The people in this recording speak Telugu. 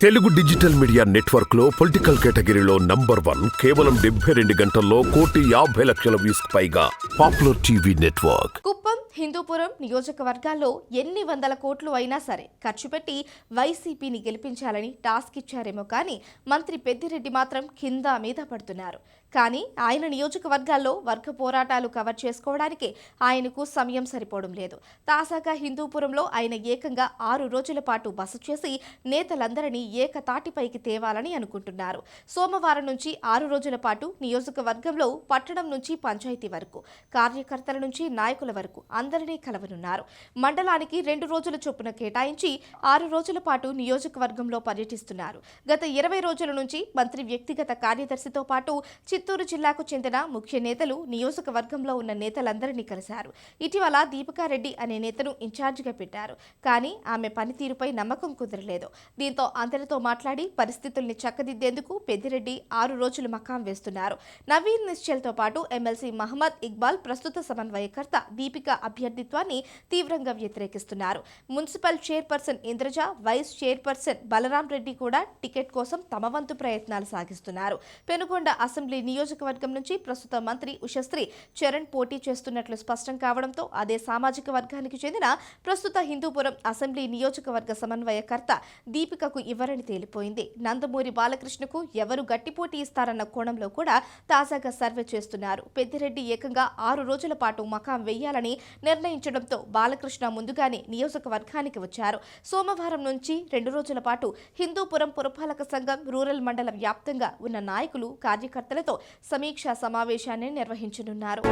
తెలుగు డిజిటల్ మీడియా నెట్వర్క్ లో పొలిటికల్ కేటగిరీలో #1 కేవలం 72 గంటల్లో 1,50,00,000 వ్యూస్ పైగా popular TV network. Kuppam, Hindupuram నియోజకవర్గాల్లో ఎన్ని వందల కోట్లు అయినా సరే ఖర్చు పెట్టి వైసీపీని గెలిపించాలని టాస్క్ ఇచ్చారేమో కానీ మంత్రి పెద్దిరెడ్డి మాత్రం కింద మీద పడుతున్నారు. కానీ ఆయన నియోజకవర్గాల్లో వర్గ పోరాటాలు కవర్ చేసుకోవడానికి ఆయనకు సమయం సరిపోవడం లేదు. తాజాగా హిందూపురంలో ఆయన ఏకంగా 6 రోజుల పాటు బస చేసి నేతలందరినీ ఏకతాటిపైకి తేవాలని అనుకుంటున్నారు. సోమవారం నుంచి 6 రోజుల పాటు నియోజకవర్గంలో పట్టణం నుంచి పంచాయతీ వరకు, కార్యకర్తల నుంచి నాయకుల వరకు అందరినీ కలవనున్నారు. మండలానికి 2 రోజుల చొప్పున కేటాయించి 6 రోజుల పాటు నియోజకవర్గంలో పర్యటిస్తున్నారు. గత 20 రోజుల నుంచి మంత్రి వ్యక్తిగత కార్యదర్శితో పాటు చిత్తూరు జిల్లాకు చెందిన ముఖ్య నేతలు నియోజకవర్గంలో ఉన్న నేతలందరినీ కలిశారు. ఇటీవల దీపికారెడ్డి అనే నేతను ఇన్ఛార్జిగా పెట్టారు. కానీ ఆమె పనితీరుపై నమ్మకం కుదరలేదు. దీంతో అందరితో మాట్లాడి పరిస్థితుల్ని చక్కదిద్దేందుకు పెద్దిరెడ్డి 6 రోజులు మకాం వేస్తున్నారు. నవీన్ నిశ్చల్తో పాటు ఎమ్మెల్సీ మహమ్మద్ ఇక్బాల్ ప్రస్తుత సమన్వయకర్త దీపిక అభ్యర్థిత్వాన్ని తీవ్రంగా వ్యతిరేకిస్తున్నారు. Municipal chairperson Indraja, vice chairperson Balaram Reddy కూడా టికెట్ కోసం తమ వంతు ప్రయత్నాలు సాగిస్తున్నారు. పెనుగొండ అసెంబ్లీ నియోజకవర్గం నుంచి ప్రస్తుత మంత్రి ఉషశ్రీ చరణ్ పోటీ చేస్తున్నట్లు స్పష్టం కావడంతో అదే సామాజిక వర్గానికి చెందిన ప్రస్తుత హిందూపురం అసెంబ్లీ నియోజకవర్గ సమన్వయకర్త దీపికకు ఇవ్వరని తేలిపోయింది. నందమూరి బాలకృష్ణకు ఎవరు గట్టి పోటీ ఇస్తారన్న కోణంలో కూడా తాజాగా సర్వే చేస్తున్నారు. పెద్దిరెడ్డి ఏకంగా 6 రోజుల పాటు మకాం వేయాలని నిర్ణయించడంతో బాలకృష్ణ ముందుగానే నియోజకవర్గానికి వచ్చారు. సోమవారం నుంచి 2 రోజుల పాటు హిందూపురం పురపాలక సంఘం రూరల్ మండల వ్యాప్తంగా ఉన్న నాయకులు, కార్యకర్తలతో సమీక్షా సమావేశాన్ని నిర్వహించనున్నారు.